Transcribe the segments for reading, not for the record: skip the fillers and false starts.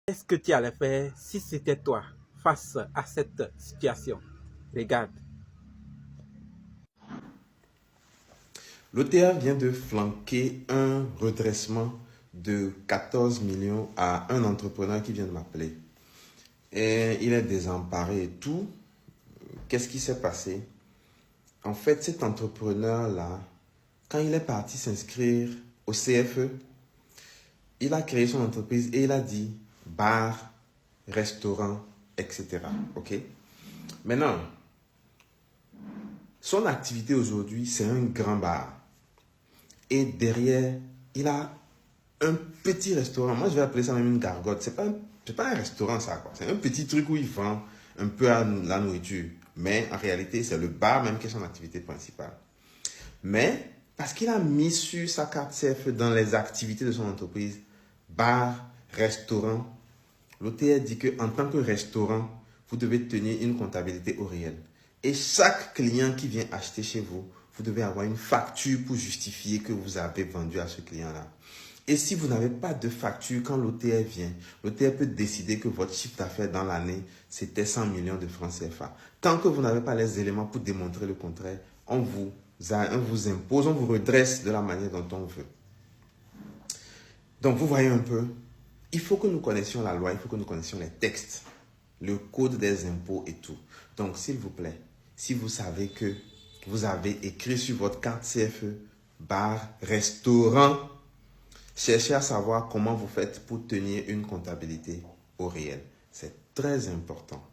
Qu'est-ce que tu allais faire si c'était toi face à cette situation? Regarde. L'OTA vient de flanquer un redressement de 14 millions à un entrepreneur qui vient de m'appeler. Et il est désemparé et tout. Qu'est-ce qui s'est passé? En fait, cet entrepreneur-là, quand il est parti s'inscrire au CFE, il a créé son entreprise et il a dit bar, restaurant, etc. OK? Maintenant, son activité aujourd'hui, c'est un grand bar. Et derrière, il a un petit restaurant. Moi, je vais appeler ça même une gargote. C'est pas un restaurant, ça, quoi. C'est un petit truc où il vend un peu la nourriture. Mais en réalité, c'est le bar même qui est son activité principale. Mais, parce qu'il a mis sur sa carte CFE dans les activités de son entreprise, bar, restaurant, l'OTR dit qu'en tant que restaurant, vous devez tenir une comptabilité au réel. Et chaque client qui vient acheter chez vous, vous devez avoir une facture pour justifier que vous avez vendu à ce client-là. Et si vous n'avez pas de facture, quand l'OTR vient, l'OTR peut décider que votre chiffre d'affaires dans l'année, c'était 100 millions de francs CFA. Tant que vous n'avez pas les éléments pour démontrer le contraire, on vous impose, on vous redresse de la manière dont on veut. Donc, vous voyez un peu, il faut que nous connaissions la loi, il faut que nous connaissions les textes, le code des impôts et tout. Donc, s'il vous plaît, si vous savez que vous avez écrit sur votre carte CFE, bar, restaurant, cherchez à savoir comment vous faites pour tenir une comptabilité au réel. C'est très important.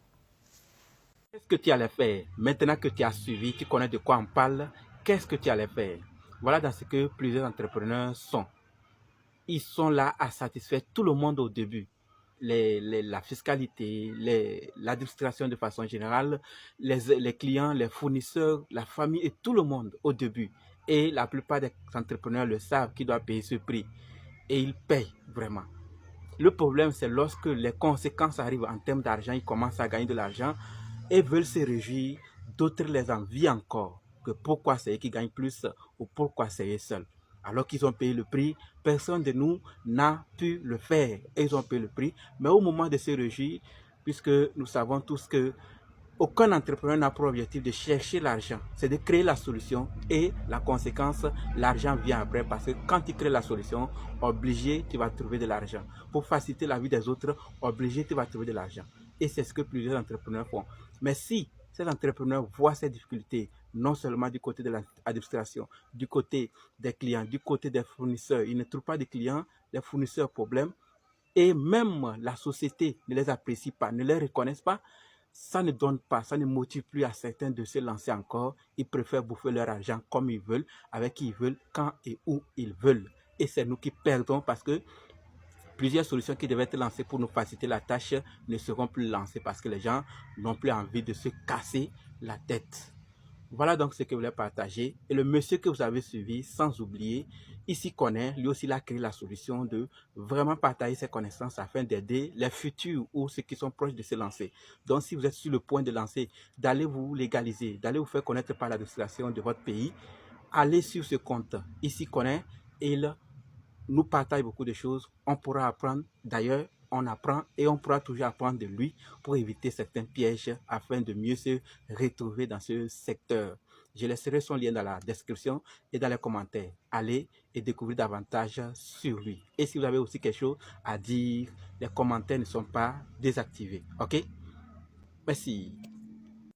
Qu'est-ce que tu allais faire? Maintenant que tu as suivi, tu connais de quoi on parle, qu'est-ce que tu allais faire? Voilà dans ce que plusieurs entrepreneurs sont. Ils sont là à satisfaire tout le monde au début. La fiscalité, l'administration de façon générale, les clients, les fournisseurs, la famille et tout le monde au début. Et la plupart des entrepreneurs le savent qu'ils doivent payer ce prix. Et ils payent vraiment. Le problème, c'est lorsque les conséquences arrivent en termes d'argent, ils commencent à gagner de l'argent et veulent se réjouir, d'autres les envient encore, que pourquoi c'est eux qui gagnent plus ou pourquoi c'est eux seuls. Alors qu'ils ont payé le prix, personne de nous n'a pu le faire. Et ils ont payé le prix, mais au moment de se réjouir, puisque nous savons tous que aucun entrepreneur n'a pour objectif de chercher l'argent, c'est de créer la solution et la conséquence, l'argent vient après parce que quand tu crées la solution, obligé, tu vas trouver de l'argent. Pour faciliter la vie des autres, obligé, tu vas trouver de l'argent. Et c'est ce que plusieurs entrepreneurs font. Mais si ces entrepreneurs voient ces difficultés, non seulement du côté de l'administration, du côté des clients, du côté des fournisseurs, ils ne trouvent pas de clients, les fournisseurs problème, et même la société ne les apprécie pas, ne les reconnaissent pas, ça ne donne pas, ça ne motive plus à certains de se lancer encore. Ils préfèrent bouffer leur argent comme ils veulent, avec qui ils veulent, quand et où ils veulent. Et c'est nous qui perdons parce que plusieurs solutions qui devaient être lancées pour nous faciliter la tâche ne seront plus lancées parce que les gens n'ont plus envie de se casser la tête. Voilà donc ce que je voulais partager. Et le monsieur que vous avez suivi, sans oublier, il s'y connaît. Lui aussi, il a créé la solution de vraiment partager ses connaissances afin d'aider les futurs ou ceux qui sont proches de se lancer. Donc, si vous êtes sur le point de lancer, d'aller vous légaliser, d'aller vous faire connaître par l'administration de votre pays, allez sur ce compte. Il s'y connaît et il nous partage beaucoup de choses. On pourra apprendre. D'ailleurs, on apprend et on pourra toujours apprendre de lui pour éviter certains pièges afin de mieux se retrouver dans ce secteur. Je laisserai son lien dans la description et dans les commentaires. Allez et découvrez davantage sur lui. Et si vous avez aussi quelque chose à dire, les commentaires ne sont pas désactivés. OK? Merci.